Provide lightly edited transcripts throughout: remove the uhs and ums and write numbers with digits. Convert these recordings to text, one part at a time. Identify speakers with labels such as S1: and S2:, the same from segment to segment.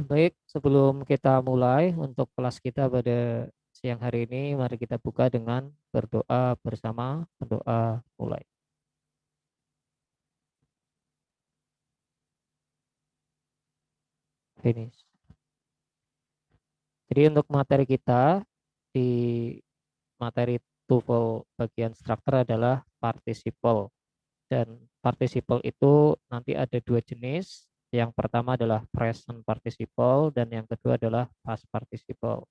S1: Baik, sebelum kita mulai untuk kelas kita pada siang hari ini, mari kita buka dengan berdoa bersama. Berdoa mulai. Finish. Jadi untuk materi kita di materi TOEFL bagian struktur adalah participle. Dan participle itu nanti ada dua jenis. Yang pertama adalah present participle dan yang kedua adalah past participle.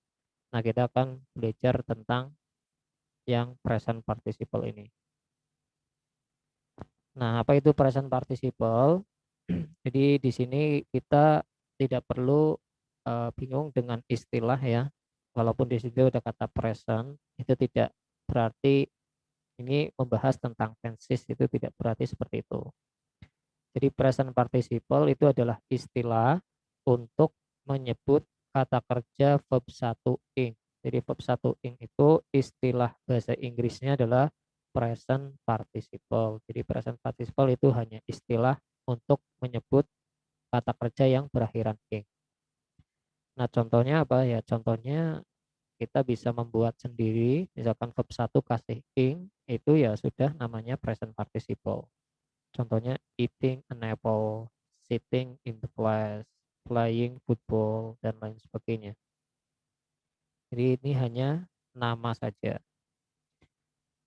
S1: Nah, kita akan belajar tentang yang present participle ini. Nah, apa itu present participle? Jadi di sini kita tidak perlu bingung dengan istilah ya. Walaupun di situ ada kata present, itu tidak berarti ini membahas tentang tenses, itu tidak berarti seperti itu. Jadi present participle itu adalah istilah untuk menyebut kata kerja verb 1 ing. Jadi verb 1 ing itu istilah bahasa Inggrisnya adalah present participle. Jadi present participle itu hanya istilah untuk menyebut kata kerja yang berakhiran ing. Nah, contohnya apa ya? Contohnya kita bisa membuat sendiri, misalkan verb 1 kasih ing, itu ya sudah namanya present participle. Contohnya eating an apple, sitting in the class, playing football, dan lain sebagainya. Jadi ini hanya nama saja.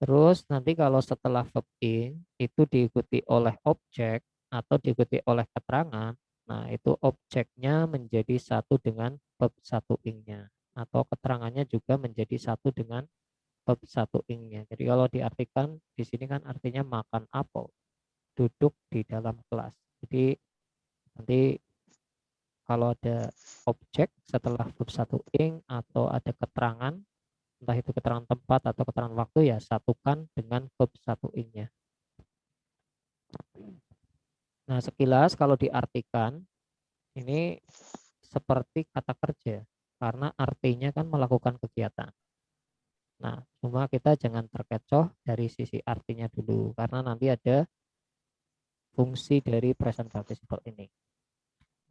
S1: Terus nanti kalau setelah verb ing itu diikuti oleh objek atau diikuti oleh keterangan, nah itu objeknya menjadi satu dengan verb satu ing-nya atau keterangannya juga menjadi satu dengan verb satu ing-nya. Jadi kalau diartikan di sini kan artinya makan apel, duduk di dalam kelas. Jadi nanti kalau ada objek setelah verb satu ing atau ada keterangan, entah itu keterangan tempat atau keterangan waktu, ya satukan dengan verb satu ing-nya. Nah, sekilas kalau diartikan ini seperti kata kerja karena artinya kan melakukan kegiatan. Nah, cuma kita jangan terkecoh dari sisi artinya dulu karena nanti ada fungsi dari present participle ini.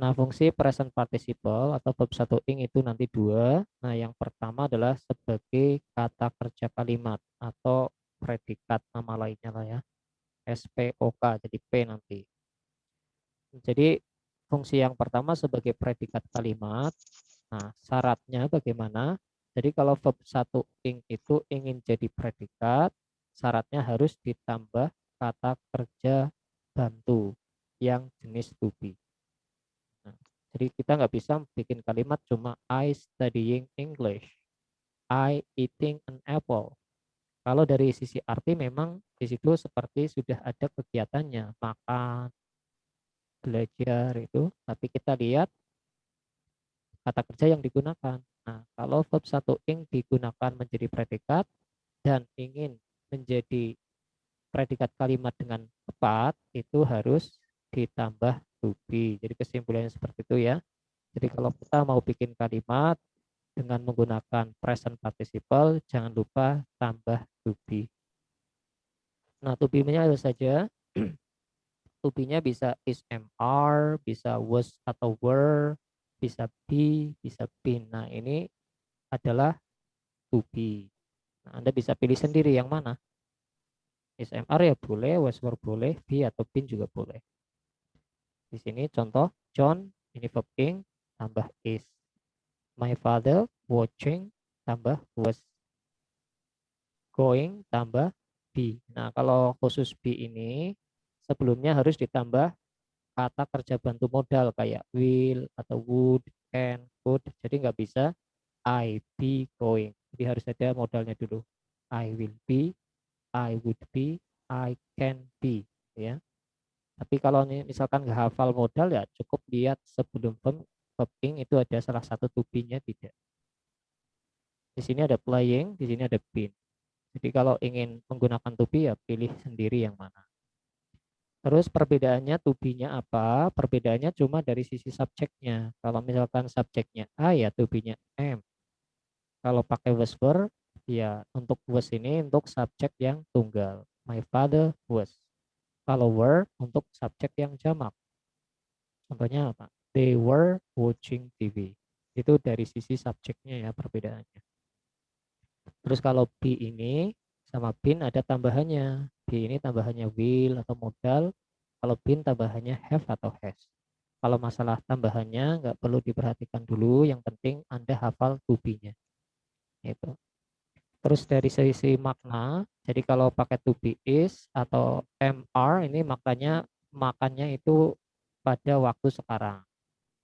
S1: Nah, fungsi present participle atau verb satu ing itu nanti dua. Nah, yang pertama adalah sebagai kata kerja kalimat atau predikat nama lainnya lah ya. SPOK, jadi P nanti. Jadi fungsi yang pertama sebagai predikat kalimat. Nah, syaratnya bagaimana? Jadi kalau verb satu ing itu ingin jadi predikat, syaratnya harus ditambah kata kerja bantu yang jenis to be. Nah, jadi kita nggak bisa bikin kalimat cuma I studying English, I eating an apple. Kalau dari sisi arti memang di situ seperti sudah ada kegiatannya, makan, belajar itu, tapi kita lihat kata kerja yang digunakan. Nah, kalau verb satu ing digunakan menjadi predikat dan ingin menjadi predikat kalimat dengan tepat, itu harus ditambah to be. Jadi kesimpulannya seperti itu ya. Jadi kalau kita mau bikin kalimat dengan menggunakan present participle, jangan lupa tambah to be. Nah, to be-nya ada saja. To be-nya bisa is, am, are, bisa was atau were, bisa be, bisa been. Nah, ini adalah to be. Nah, Anda bisa pilih sendiri yang mana. Is, am, are ya boleh, was, were boleh, be atau been juga boleh. Di sini contoh, John, ini verb ing, tambah is. My father watching, tambah was. Going, tambah be. Nah, kalau khusus be ini, sebelumnya harus ditambah kata kerja bantu modal kayak will atau would, can, could. Jadi nggak bisa I be going. Jadi harus ada modalnya dulu. I will be, I would be, I can be. Ya. Tapi kalau misalkan nggak hafal modal ya cukup lihat sebelum verb ing itu ada salah satu to be-nya tidak. Di sini ada playing, di sini ada been. Jadi kalau ingin menggunakan to be ya pilih sendiri yang mana. Terus perbedaannya to be-nya apa? Perbedaannya cuma dari sisi subjeknya. Kalau misalkan subjeknya A ya to be-nya am. Kalau pakai was were ya untuk was ini untuk subjek yang tunggal. My father was. Kalau were untuk subjek yang jamak. Contohnya apa? They were watching TV. Itu dari sisi subjeknya ya perbedaannya. Terus kalau be ini sama been ada tambahannya. Be ini tambahannya will atau modal. Kalau been tambahannya have atau has. Kalau masalah tambahannya nggak perlu diperhatikan dulu. Yang penting Anda hafal to be-nya. Itu. Terus dari sisi makna, jadi kalau pakai to be is atau MR ini maknanya makannya itu pada waktu sekarang.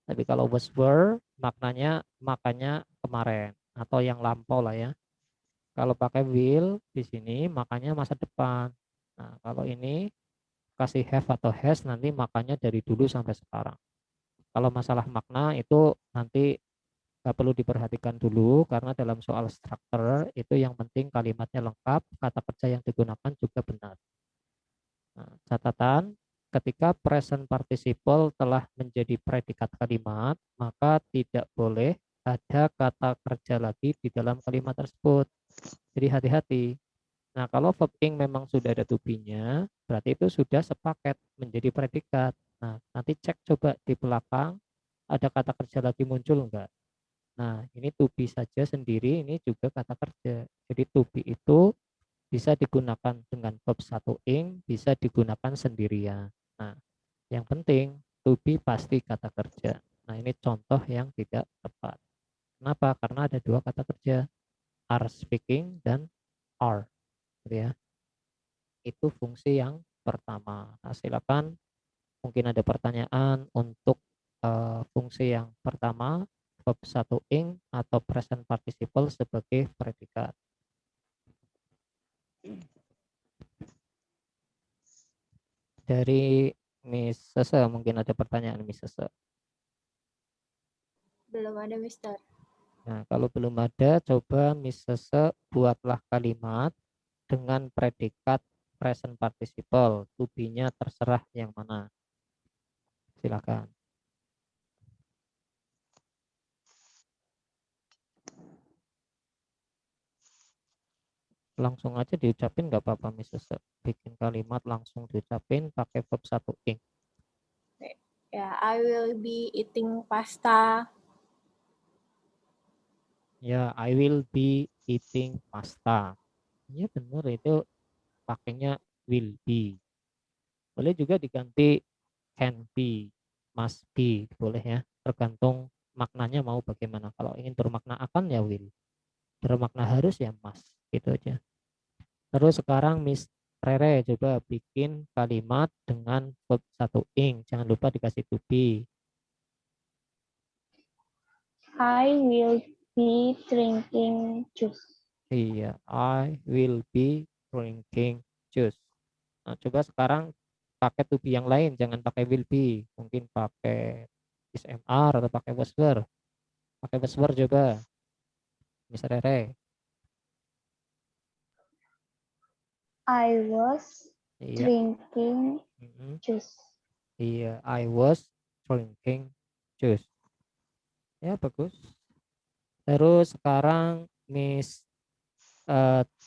S1: Tapi kalau was were maknanya makannya kemarin atau yang lampau lah ya. Kalau pakai will di sini makanya masa depan. Nah, kalau ini kasih have atau has nanti makanya dari dulu sampai sekarang. Kalau masalah makna itu nanti nggak perlu diperhatikan dulu karena dalam soal struktur itu yang penting kalimatnya lengkap, kata kerja yang digunakan juga benar. Nah, catatan, ketika present participle telah menjadi predikat kalimat, maka tidak boleh ada kata kerja lagi di dalam kalimat tersebut. Jadi hati-hati. Nah, kalau verb ing memang sudah ada to be-nya, berarti itu sudah sepaket menjadi predikat. Nah, nanti cek coba di belakang ada kata kerja lagi muncul enggak. Nah, ini to be saja sendiri, ini juga kata kerja. Jadi to be itu bisa digunakan dengan verb satu ing, bisa digunakan sendirian. Nah, yang penting to be pasti kata kerja. Nah, ini contoh yang tidak tepat. Kenapa? Karena ada dua kata kerja, are speaking dan are. Gitu ya. Itu fungsi yang pertama. Nah, silakan mungkin ada pertanyaan untuk fungsi yang pertama, verb satu ing atau present participle sebagai predikat. Dari Miss Sese mungkin ada pertanyaan Miss Sese.
S2: Belum ada, Mister.
S1: Nah, kalau belum ada, coba Miss Sese buatlah kalimat dengan predikat present participle. To be-nya terserah yang mana. Silakan. Langsung aja diucapin nggak apa-apa Miss Sese. Bikin kalimat langsung diucapin pakai verb satu ing.
S2: Ya, I will be eating pasta.
S1: Ya, I will be eating pasta. Ya benar itu pakainya will be. Boleh juga diganti can be, must be, boleh ya. Tergantung maknanya mau bagaimana. Kalau ingin bermakna akan ya will. Bermakna harus ya must. Gitu aja. Terus sekarang Miss Rere coba bikin kalimat dengan verb satu ing. Jangan lupa dikasih to be.
S2: I will be drinking juice.
S1: Iya, I will be drinking juice. Nah, coba sekarang pakai to be yang lain, jangan pakai will be. Mungkin pakai is MR atau pakai was were. Pakai was were coba, Miss Rere.
S2: I was
S1: Iya,
S2: drinking
S1: mm-mm.
S2: juice.
S1: Iya, I was drinking juice. Ya, bagus. Terus sekarang Miss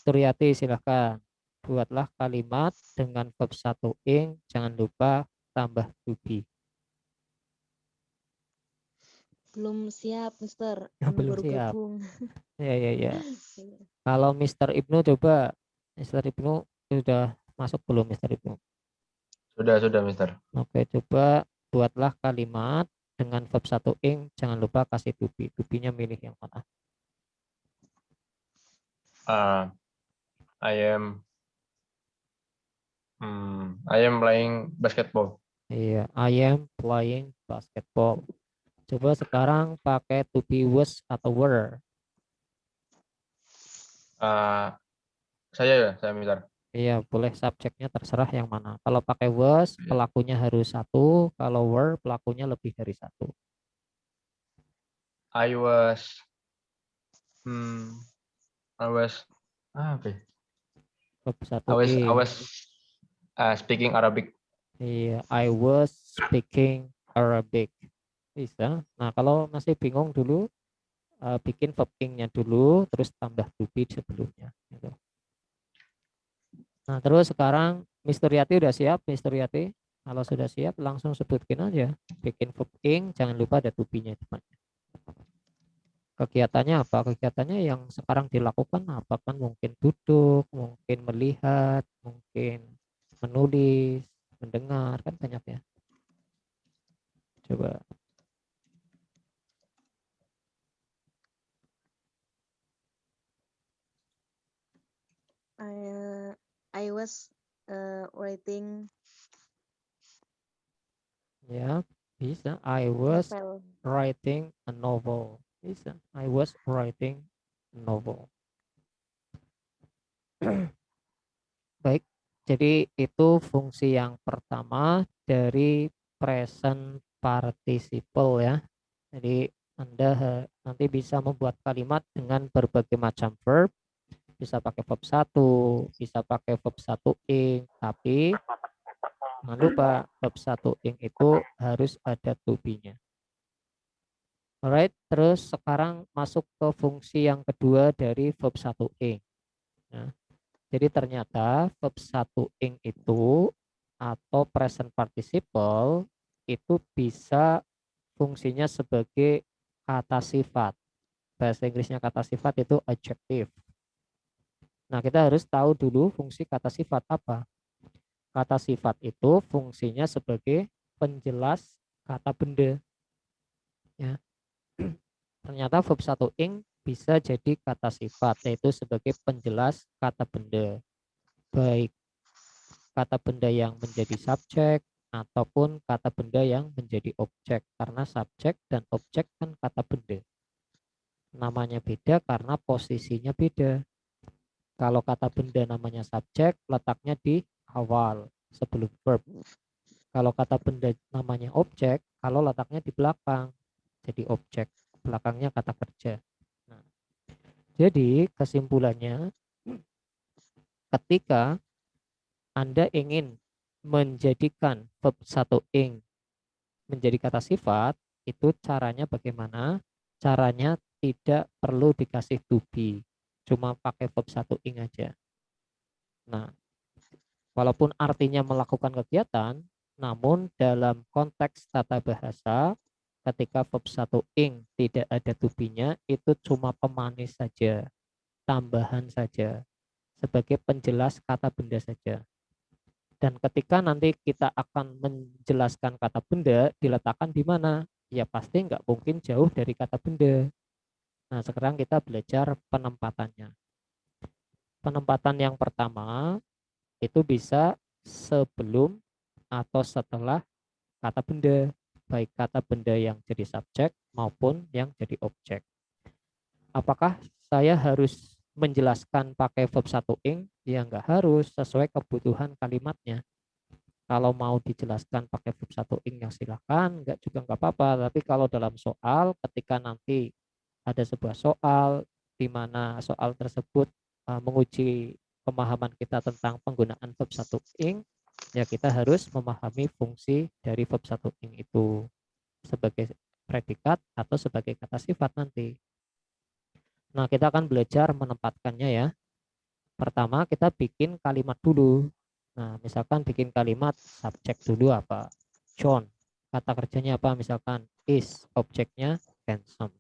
S1: Turyati silahkan. Buatlah kalimat dengan verb satu ing, jangan lupa tambah to be.
S3: Belum siap, Mister.
S1: Yang
S3: Kami
S1: belum
S3: baru
S1: siap.
S3: gabung.
S1: Ya, ya, ya. Kalau Mister Ibnu coba, Mister Ibnu sudah masuk belum Mister Ibnu?
S4: Sudah, Mister.
S1: Oke, coba buatlah kalimat dengan verb satu ing, jangan lupa kasih to be. To be-nya milih yang mana?
S4: I am I am playing basketball.
S1: Iya, I am playing basketball. Coba sekarang pakai to be was atau were.
S4: Saya Mister.
S1: Iya, boleh subjeknya terserah yang mana. Kalau pakai was, pelakunya harus satu. Kalau were, pelakunya lebih dari satu.
S4: I was hmm, I was apa?
S1: Verb
S4: I
S1: satu
S4: was I
S1: ing.
S4: was speaking Arabic.
S1: Iya, I was speaking Arabic. Bisa. Nah, kalau masih bingung dulu, bikin verb ing-nya dulu, terus tambah to be sebelumnya. Gitu. Nah, terus sekarang Mister Yati udah siap, Mister Yati? Kalau sudah siap langsung sebutkin aja. Bikin verb ing, jangan lupa ada to be-nya depannya. Kegiatannya apa? Kegiatannya yang sekarang dilakukan apa? Kan mungkin duduk, mungkin melihat, mungkin menulis, mendengar, kan banyak ya. Coba.
S3: I was writing
S1: Ya, bisa. I was
S3: novel.
S1: writing a novel. Bisa. I was writing a novel. Baik. Jadi itu fungsi yang pertama dari present participle ya. Jadi Anda nanti bisa membuat kalimat dengan berbagai macam verb. Bisa pakai verb 1, bisa pakai verb 1 ing, tapi jangan lupa verb 1 ing itu harus ada to be-nya. Alright, terus sekarang masuk ke fungsi yang kedua dari verb 1 ing. Nah, jadi ternyata verb 1 ing itu atau present participle itu bisa fungsinya sebagai kata sifat. Bahasa Inggrisnya kata sifat itu adjective. Nah, kita harus tahu dulu fungsi kata sifat apa. Kata sifat itu fungsinya sebagai penjelas kata benda. Ya. Ternyata verb 1 ing bisa jadi kata sifat, yaitu sebagai penjelas kata benda. Baik kata benda yang menjadi subjek ataupun kata benda yang menjadi objek. Karena subjek dan objek kan kata benda. Namanya beda karena posisinya beda. Kalau kata benda namanya subjek, letaknya di awal sebelum verb. Kalau kata benda namanya objek, kalau letaknya di belakang, jadi objek. Belakangnya kata kerja. Nah, jadi kesimpulannya, ketika Anda ingin menjadikan verb 1 ing menjadi kata sifat, itu caranya bagaimana? Caranya tidak perlu dikasih to be, cuma pakai verb 1 ing aja. Nah, walaupun artinya melakukan kegiatan, namun dalam konteks tata bahasa, ketika verb 1 ing tidak ada to be-nya, itu cuma pemanis saja, tambahan saja, sebagai penjelas kata benda saja. Dan ketika nanti kita akan menjelaskan kata benda, diletakkan di mana? Ya pasti nggak mungkin jauh dari kata benda. Nah, sekarang kita belajar penempatannya. Penempatan yang pertama itu bisa sebelum atau setelah kata benda, baik kata benda yang jadi subjek maupun yang jadi objek. Apakah saya harus menjelaskan pakai verb 1 ing? Ya nggak harus, sesuai kebutuhan kalimatnya. Kalau mau dijelaskan pakai verb 1 ing yang silakan, nggak juga nggak apa-apa. Tapi kalau dalam soal, ketika nanti ada sebuah soal di mana soal tersebut menguji pemahaman kita tentang penggunaan verb 1 ing, ya kita harus memahami fungsi dari verb 1 ing itu sebagai predikat atau sebagai kata sifat nanti. Nah, kita akan belajar menempatkannya ya. Pertama, kita bikin kalimat dulu. Nah, misalkan bikin kalimat subjek dulu apa? John. Kata kerjanya apa? Misalkan is, objeknya handsome.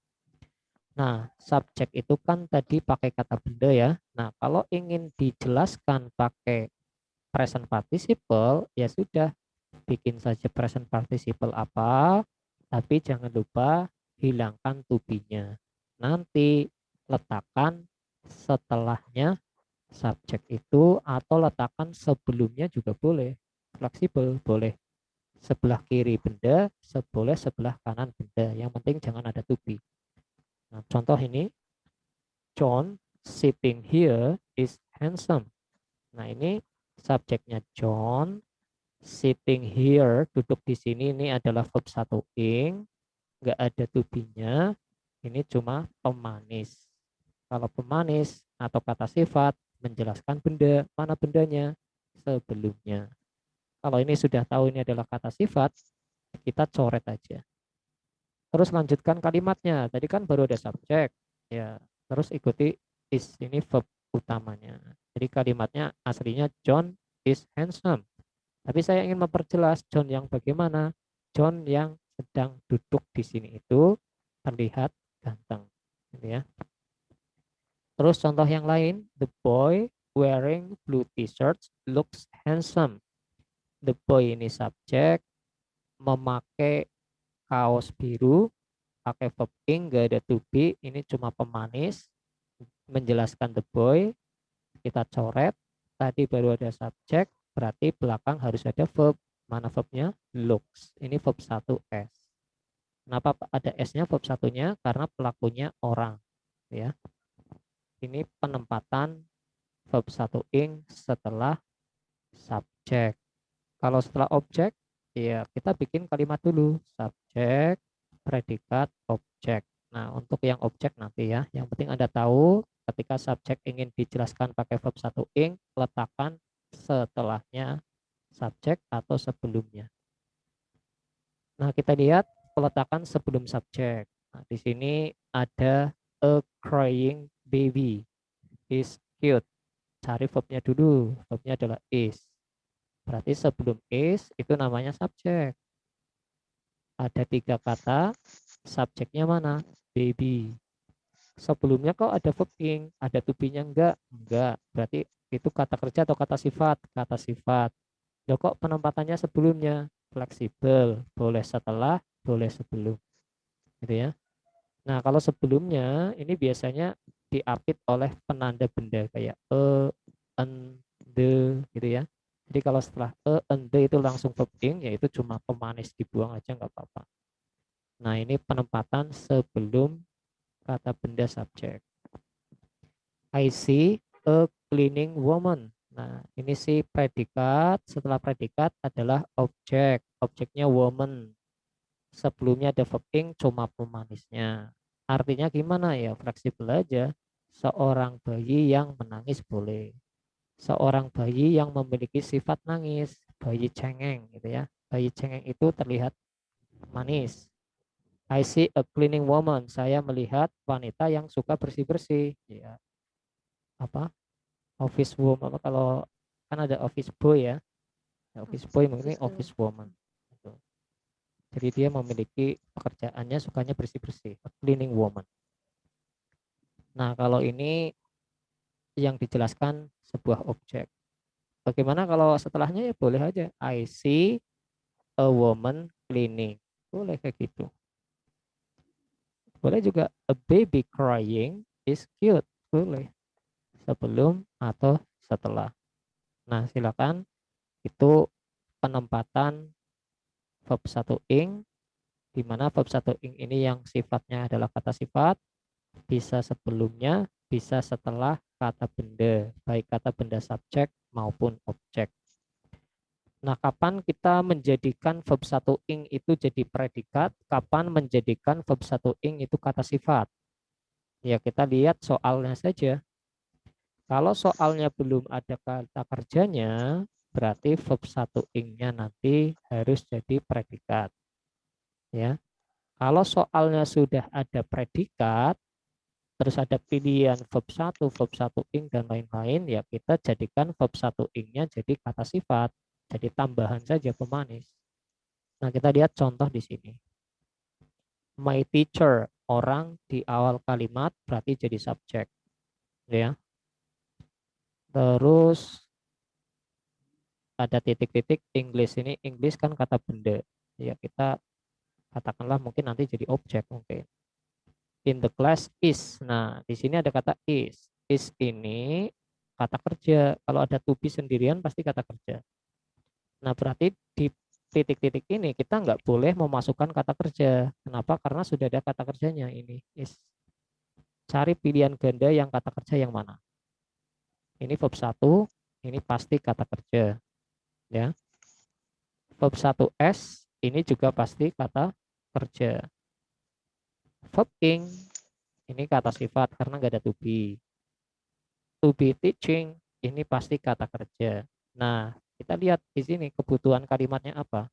S1: Nah, subjek itu kan tadi pakai kata benda ya. Nah, kalau ingin dijelaskan pakai present participle, ya sudah, bikin saja present participle apa, tapi jangan lupa hilangkan to be-nya. Nanti letakkan setelahnya subjek itu atau letakkan sebelumnya juga boleh. Fleksibel, boleh sebelah kiri benda, boleh sebelah kanan benda. Yang penting jangan ada to be. Nah, contoh ini, John sitting here is handsome. Nah, ini subjeknya John, sitting here, duduk di sini, ini adalah verb 1 ing, nggak ada to be-nya, ini cuma pemanis. Kalau pemanis atau kata sifat menjelaskan benda, mana bendanya? Sebelumnya. Kalau ini sudah tahu ini adalah kata sifat, kita coret aja. Terus lanjutkan kalimatnya. Tadi kan baru ada subjek, ya. Terus ikuti is, ini verb utamanya. Jadi kalimatnya aslinya John is handsome. Tapi saya ingin memperjelas John yang bagaimana. John yang sedang duduk di sini itu terlihat ganteng. Gitu ya. Terus contoh yang lain, the boy wearing blue t-shirt looks handsome. The boy ini subjek, memakai kaos biru, pakai verb ing, gak ada to be, ini cuma pemanis, menjelaskan the boy, kita coret, tadi baru ada subjek, berarti belakang harus ada verb. Mana verbnya? Looks. Ini verb 1S. Kenapa ada S-nya verb satunya? Karena pelakunya orang. Ya. Ini penempatan verb 1 ing setelah subjek. Kalau setelah objek, ya kita bikin kalimat dulu. Subjek, predikat, objek. Nah, untuk yang objek nanti ya. Yang penting Anda tahu ketika subjek ingin dijelaskan pakai verb 1 ing, letakkan setelahnya subjek atau sebelumnya. Nah, kita lihat peletakan sebelum subjek. Nah, di sini ada a crying baby is cute. Cari verbnya dulu. Verbnya adalah is. Berarti sebelum is itu namanya subjek. Ada 3 kata. Subjeknya mana? Baby. Sebelumnya kok ada verb ing. Ada to be-nya enggak? Enggak. Berarti itu kata kerja atau kata sifat? Kata sifat. Loh kok penempatannya sebelumnya? Fleksibel. Boleh setelah, boleh sebelum. Gitu ya. Nah, kalau sebelumnya ini biasanya diapit oleh penanda benda kayak en, the gitu ya. Jadi kalau setelah en, the itu langsung verb ing, yaitu cuma pemanis dibuang aja nggak apa-apa. Nah, ini penempatan sebelum kata benda subjek. I see a cleaning woman. Nah, ini sih predikat. Setelah predikat adalah objek. Objeknya woman. Sebelumnya ada verb ing, cuma pemanisnya. Artinya gimana ya? Fleksibel aja. Seorang bayi yang menangis boleh. Seorang bayi yang memiliki sifat nangis. Bayi cengeng gitu ya. Bayi cengeng itu terlihat manis. I see a cleaning woman. Saya melihat wanita yang suka bersih-bersih. Ya, apa? Office woman. Apa kalau kan ada office boy ya. Office boy mungkin office woman. Gitu. Jadi dia memiliki pekerjaannya sukanya bersih-bersih, a cleaning woman. Nah, kalau ini yang dijelaskan sebuah objek. Bagaimana kalau setelahnya ya boleh aja. I see a woman cleaning. Boleh kayak gitu. Boleh juga a baby crying is cute. Boleh. Sebelum atau setelah. Nah, silakan itu penempatan verb 1 ing, di mana verb 1 ing ini yang sifatnya adalah kata sifat, bisa sebelumnya, bisa setelah kata benda, baik kata benda subjek maupun objek. Nah, kapan kita menjadikan verb 1 ing itu jadi predikat, kapan menjadikan verb 1 ing itu kata sifat? Ya, kita lihat soalnya saja. Kalau soalnya belum ada kata kerjanya, berarti verb 1 ing-nya nanti harus jadi predikat. Ya. Kalau soalnya sudah ada predikat, terus ada pilihan verb 1 ing dan lain-lain, ya kita jadikan verb 1 ing-nya jadi kata sifat, jadi tambahan saja pemanis. Nah, kita lihat contoh di sini. My teacher, orang di awal kalimat berarti jadi subjek. Ya. Terus ada titik-titik English, ini English kan kata benda. Ya, kita katakanlah mungkin nanti jadi objek mungkin. In the class is. Nah, di sini ada kata is. Is ini kata kerja. Kalau ada to be sendirian pasti kata kerja. Nah, berarti di titik-titik ini kita nggak boleh memasukkan kata kerja. Kenapa? Karena sudah ada kata kerjanya ini is. Cari pilihan ganda yang kata kerja yang mana. Ini verb 1, ini pasti kata kerja. Ya. Verb 1S ini juga pasti kata kerja. Verb ing ini kata sifat karena nggak ada to be. To be teaching ini pasti kata kerja. Nah, kita lihat di sini kebutuhan kalimatnya apa.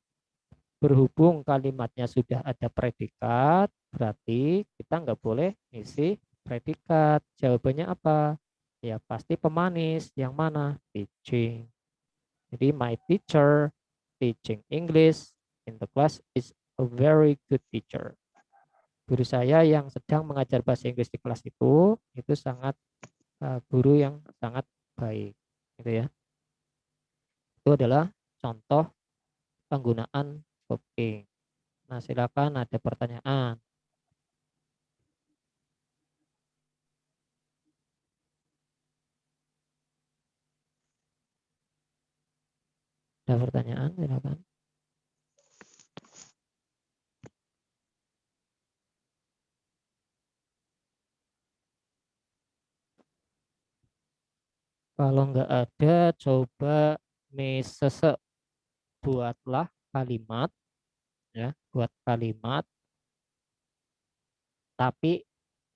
S1: Berhubung kalimatnya sudah ada predikat, berarti kita nggak boleh isi predikat. Jawabannya apa? Ya pasti pemanis. Yang mana? Teaching. Jadi my teacher teaching English in the class is a very good teacher. Guru saya yang sedang mengajar bahasa Inggris di kelas itu sangat guru yang sangat baik, gitu ya. Itu adalah contoh penggunaan verb ing. Nah, silakan ada pertanyaan. Ada pertanyaan, silakan. Kalau nggak ada, coba Mrs. buatlah kalimat, ya, buat kalimat, tapi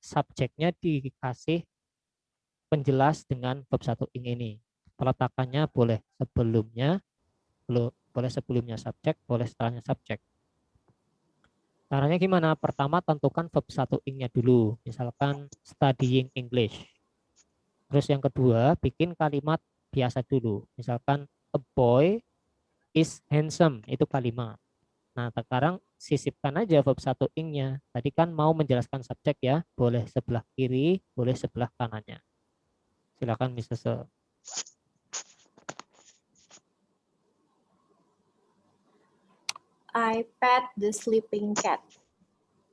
S1: subjeknya dikasih penjelas dengan verb 1 ing ini. Peletakannya boleh sebelumnya subjek, boleh setelahnya subjek. Caranya gimana? Pertama tentukan verb 1 ing-nya dulu. Misalkan studying English. Terus yang kedua, bikin kalimat biasa dulu. Misalkan a boy is handsome, itu kalimat. Nah, sekarang sisipkan aja verb 1 ing-nya. Tadi kan mau menjelaskan subjek ya, boleh sebelah kiri, boleh sebelah kanannya. Silakan Mrs.
S2: I pet the sleeping cat.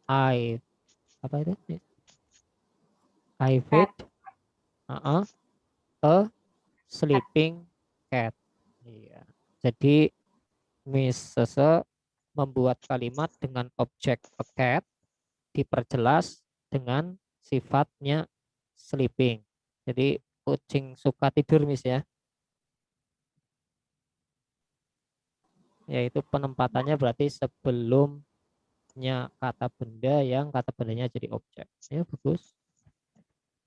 S1: Apa itu? I feed a sleeping cat. Iya. Jadi Mrs. membuat kalimat dengan objek a cat diperjelas dengan sifatnya sleeping. Jadi kucing suka tidur, Miss ya. Yaitu penempatannya berarti sebelumnya kata benda yang kata bendanya jadi objek. Ya, bagus.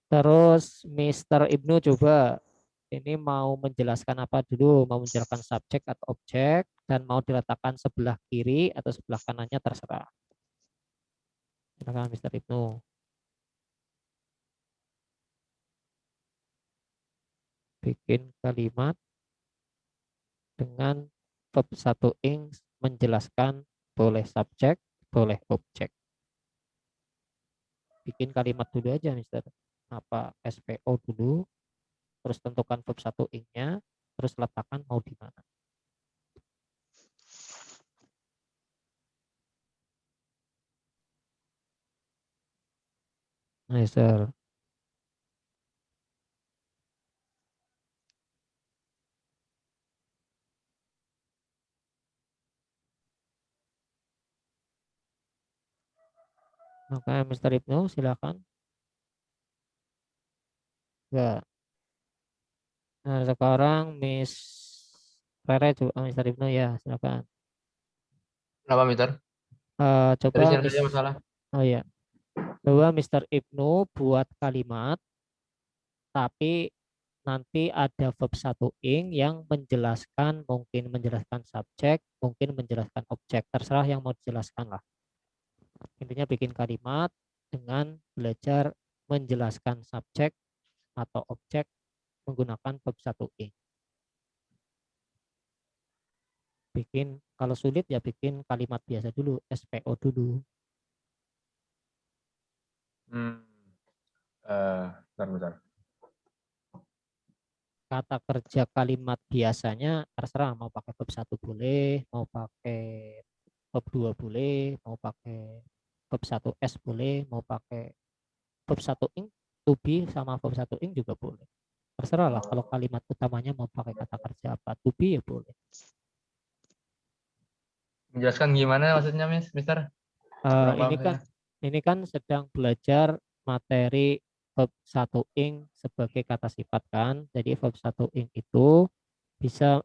S1: Terus Mr. Ibnu coba ini mau menjelaskan apa dulu? Mau menjelaskan subjek atau objek dan mau diletakkan sebelah kiri atau sebelah kanannya terserah. Silakan Mr. Ibnu. Bikin kalimat dengan verb 1 ing menjelaskan boleh subjek, boleh objek. Bikin kalimat dulu aja, Mister. Apa SPO dulu, terus tentukan verb 1 ing-nya, terus letakkan mau di mana. Nah, Mister. Maka Mr. Ibnu silakan. Ya. Nah, sekarang Miss Rere coba Mr. Ibnu ya, silakan.
S4: Kenapa, Mister?
S1: Coba
S4: Tulisin
S1: Miss.
S4: saja masalah.
S1: Oh ya. Coba Mr. Ibnu buat kalimat tapi nanti ada verb 1 ing yang menjelaskan, mungkin menjelaskan subjek, mungkin menjelaskan objek, terserah yang mau dijelaskan lah. Intinya bikin kalimat dengan belajar menjelaskan subjek atau objek menggunakan verb 1 ing. Bikin, kalau sulit ya bikin kalimat biasa dulu, SPO dulu.
S4: Bentar.
S1: Kata kerja kalimat biasanya terserah, mau pakai verb 1 boleh, mau pakai verb 2 boleh, mau pakai verb 1S boleh, mau pakai verb 1 ing to be sama verb 1 ing juga boleh. Terserah lah, kalau kalimat utamanya mau pakai kata kerja apa, to be ya boleh.
S4: Menjelaskan gimana maksudnya, Mister?
S1: Ini kan sedang belajar materi verb 1 ing sebagai kata sifat kan. Jadi verb 1 ing itu bisa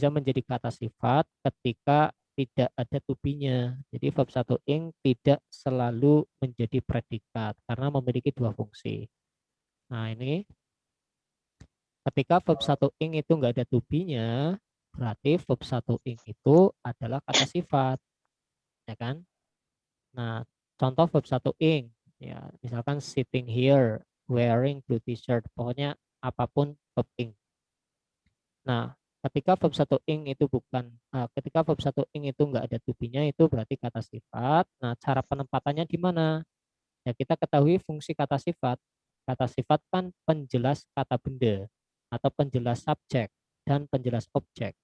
S1: menjadi kata sifat ketika tidak ada to be-nya. Jadi verb 1 ing tidak selalu menjadi predikat karena memiliki dua fungsi. Nah, ini ketika verb 1 ing itu enggak ada to be-nya, berarti verb 1 ing itu adalah kata sifat. Ya kan? Nah, contoh verb 1 ing ya, misalkan sitting here, wearing blue t-shirt, pokoknya apapun verb ing. Nah, Ketika verb satu ing itu bukan, ketika verb satu ing itu enggak ada to be-nya, itu berarti kata sifat. Nah, cara penempatannya di mana? Ya, kita ketahui fungsi kata sifat. Kata sifat kan penjelas kata benda atau penjelas subjek dan penjelas objek.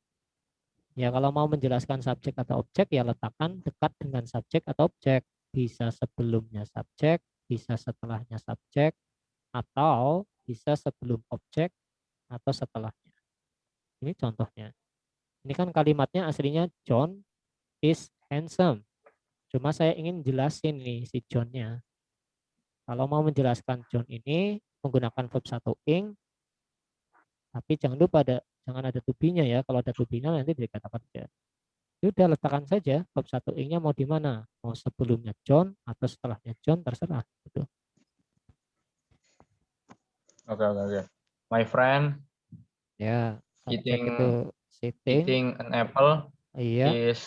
S1: Ya, kalau mau menjelaskan subjek atau objek, ya letakkan dekat dengan subjek atau objek. Bisa sebelumnya subjek, bisa setelahnya subjek, atau bisa sebelum objek atau setelahnya. Ini contohnya. Ini kan kalimatnya aslinya John is handsome. Cuma saya ingin jelasin nih si John-nya. Kalau mau menjelaskan John ini menggunakan verb satu ing, tapi jangan lupa jangan ada to be-nya ya. Kalau ada to be-nya nanti jadi kata kerja. Sudah, letakkan saja verb satu ing-nya mau di mana. Mau sebelumnya John atau setelahnya John, terserah. Gitu.
S4: Oke. My friend
S1: Ya, subjek
S4: eating
S1: itu sitting.
S4: eating an apple
S1: Iya.
S4: is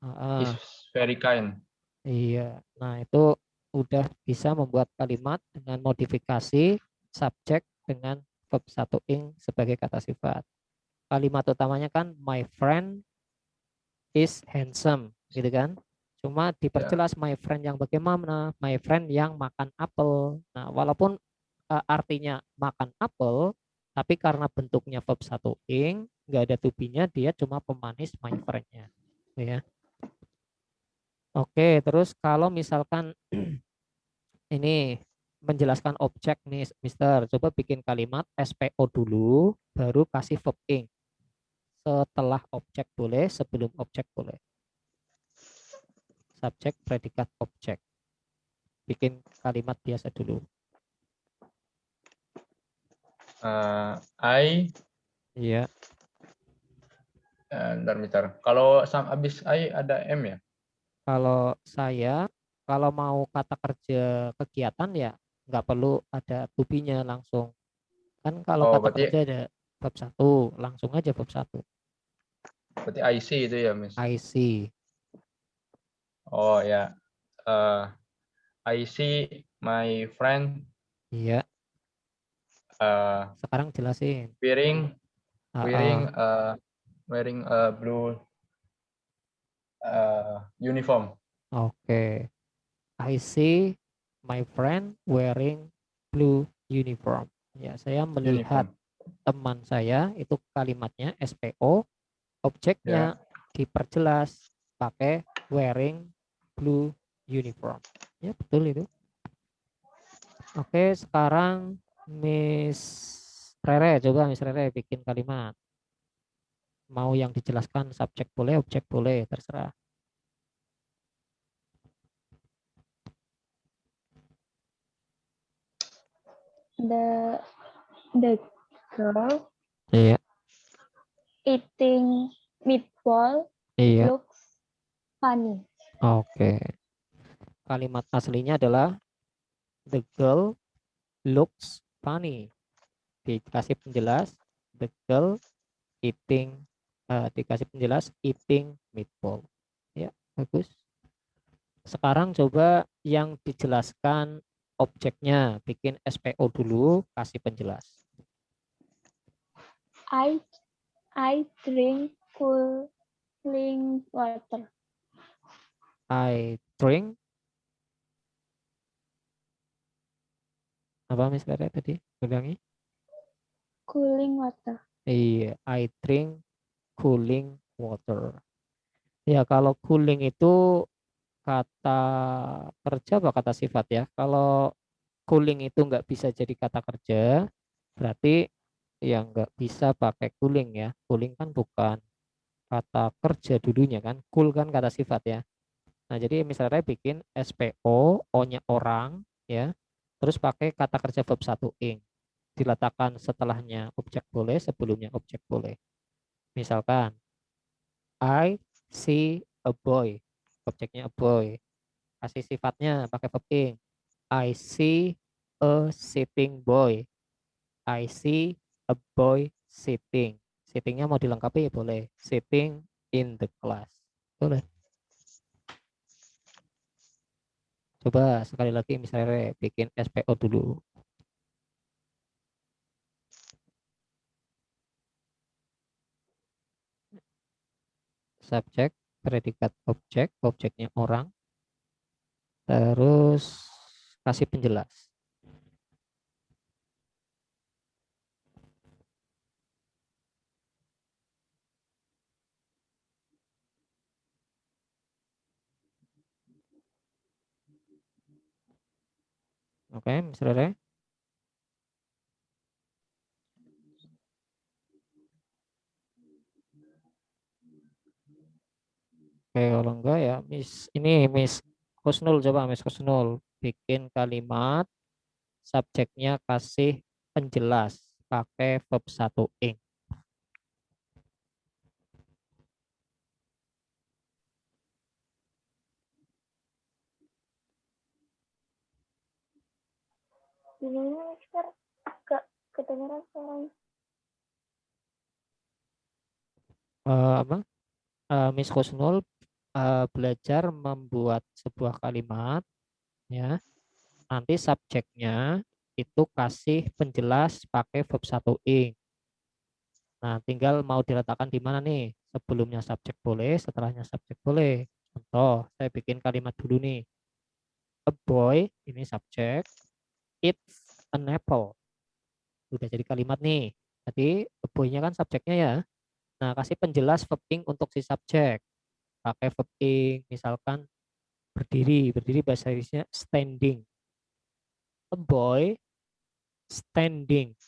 S1: ah,
S4: very kind.
S1: Iya. Nah, itu udah bisa membuat kalimat dengan modifikasi subjek dengan verb satu ing sebagai kata sifat. Kalimat utamanya kan my friend is handsome, gitu kan? Cuma
S4: Ya.
S1: diperjelas my friend yang bagaimana? My friend yang makan apel. Nah, walaupun artinya makan apel, tapi karena bentuknya verb satu ing, nggak ada to be-nya, dia cuma pemanis my friend-nya. Ya. Oke, terus kalau misalkan ini menjelaskan objek nih, Mister. Coba bikin kalimat SPO dulu, baru kasih verb ing. Setelah objek boleh, sebelum objek boleh. Subjek, predikat, objek. Bikin kalimat biasa dulu.
S4: I
S1: Iya.
S4: bentar. Kalau habis I ada M ya?
S1: Kalau saya, kalau mau kata kerja kegiatan ya nggak perlu ada to be-nya langsung. Kan kalau
S4: Oh,
S1: kata
S4: berarti
S1: kerja ada verb satu, langsung aja verb satu.
S4: I see itu ya, Miss.
S1: I see.
S4: Oh ya. I see my friend
S1: Iya.
S4: uh,
S1: Sekarang jelasin.
S4: wearing
S1: Ah,
S4: wearing
S1: ah.
S4: uh, wearing a blue uniform.
S1: Oke. I see my friend wearing blue uniform. Ya, saya melihat
S4: Uniform.
S1: teman saya, itu kalimatnya SPO, objeknya
S4: Ya.
S1: diperjelas pakai wearing blue uniform. Ya, betul itu. Oke, sekarang Miss Rere, coba Miss Rere bikin kalimat. Mau yang dijelaskan subjek boleh, objek boleh, terserah.
S2: The girl
S1: Iya,
S2: eating meatball
S1: iya.
S2: looks funny.
S1: Oke. Kalimat aslinya adalah the girl looks funny. Dikasih penjelas the girl eating, dikasih penjelas eating meatball. Ya, bagus. Sekarang coba yang dijelaskan objeknya, bikin SPO dulu, kasih penjelas.
S2: I drink cooling water.
S1: I drink apa misalnya tadi? Ulangi.
S2: Cooling water.
S1: Iya, I drink cooling water. Ya, kalau cooling itu kata kerja apa kata sifat ya? Kalau cooling itu nggak bisa jadi kata kerja, berarti ya nggak bisa pakai cooling ya. Cooling kan bukan kata kerja dulunya kan. Cool kan kata sifat ya. Nah, jadi misalnya bikin SPO, O-nya orang ya. Terus pakai kata kerja verb satu ing. Diletakkan setelahnya objek boleh, sebelumnya objek boleh. Misalkan I see a boy. Objeknya a boy. Kasih sifatnya pakai verb ing. I see a sitting boy. I see a boy sitting. Sittingnya mau dilengkapi ya boleh. Sitting in the class. Boleh. Coba sekali lagi misalnya bikin SPO dulu. subjek, predikat objek, objeknya orang, terus kasih penjelas. Oke, Mas Rere. Oke, kalau enggak ya Miss Kusnul, coba Miss Kusnul bikin kalimat, subjeknya kasih penjelas pakai verb 1 ing.
S2: Gimana, Mister? Gak kedengeran suaranya.
S1: Apa? Miss Kusnul belajar membuat sebuah kalimat, ya. Nanti subjeknya itu kasih penjelas pakai verb 1 ing. Nah, tinggal mau diletakkan di mana nih? Sebelumnya subjek boleh, setelahnya subjek boleh. Contoh, saya bikin kalimat dulu nih. A boy, ini subjek, eats an apple. Udah jadi kalimat nih. Jadi, a boy-nya kan subjeknya ya. Nah, kasih penjelas verb ing untuk si subjek. Pakai verb ing, misalkan berdiri. Berdiri bahasa Inggrisnya standing. A boy standing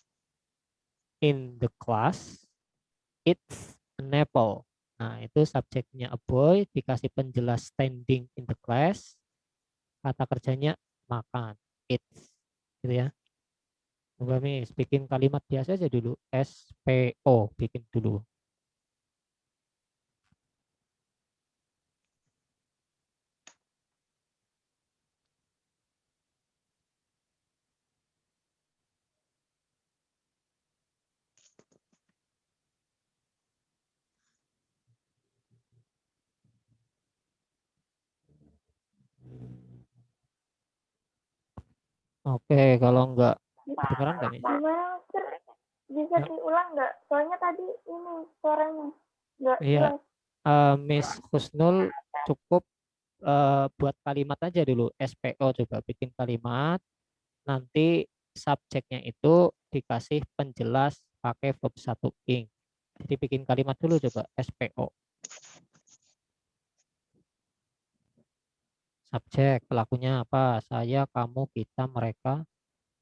S1: in the class eats an apple. Nah, itu subjeknya a boy, dikasih penjelas standing in the class, kata kerjanya makan, eats. Gitu ya. Coba Miss, bikin kalimat biasa aja dulu. SPO, bikin dulu. Oke, kalau enggak kedengeran nggak Miss?
S2: Gimana, Mister? Bisa
S1: Ya.
S2: diulang nggak? Soalnya tadi ini suaranya nggak
S1: Iya,
S2: jelas.
S1: Miss Husnul cukup buat kalimat aja dulu. SPO, coba bikin kalimat. Nanti subjeknya itu dikasih penjelas pakai verb 1 ing. Jadi bikin kalimat dulu coba SPO. Subjek, pelakunya apa? Saya, kamu, kita, mereka,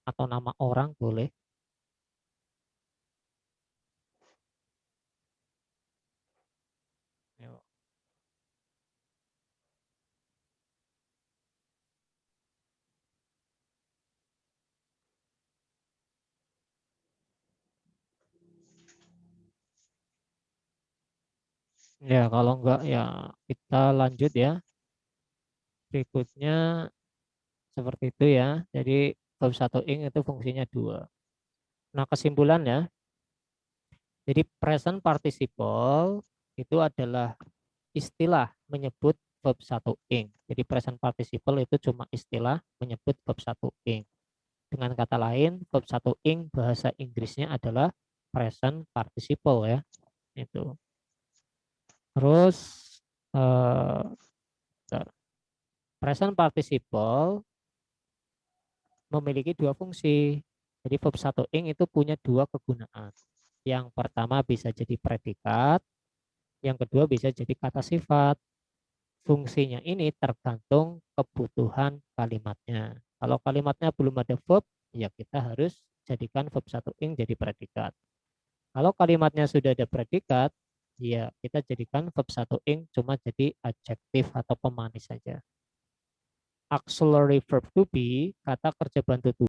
S1: atau nama orang boleh. Yuk. Ya, kalau enggak ya kita lanjut ya. Berikutnya seperti itu ya. Jadi verb 1 ing itu fungsinya 2. Nah, kesimpulan ya. Jadi present participle itu adalah istilah menyebut verb 1 ing. Jadi present participle itu cuma istilah menyebut verb 1 ing. Dengan kata lain, verb 1 ing bahasa Inggrisnya adalah present participle ya. Itu. Terus present participle memiliki dua fungsi. Jadi verb 1 ing itu punya dua kegunaan. Yang pertama bisa jadi predikat, yang kedua bisa jadi kata sifat. Fungsinya ini tergantung kebutuhan kalimatnya. Kalau kalimatnya belum ada verb, ya kita harus jadikan verb 1 ing jadi predikat. Kalau kalimatnya sudah ada predikat, ya kita jadikan verb 1 ing cuma jadi adjektif atau pemanis saja. Auxiliary verb to be, kata kerja bantu to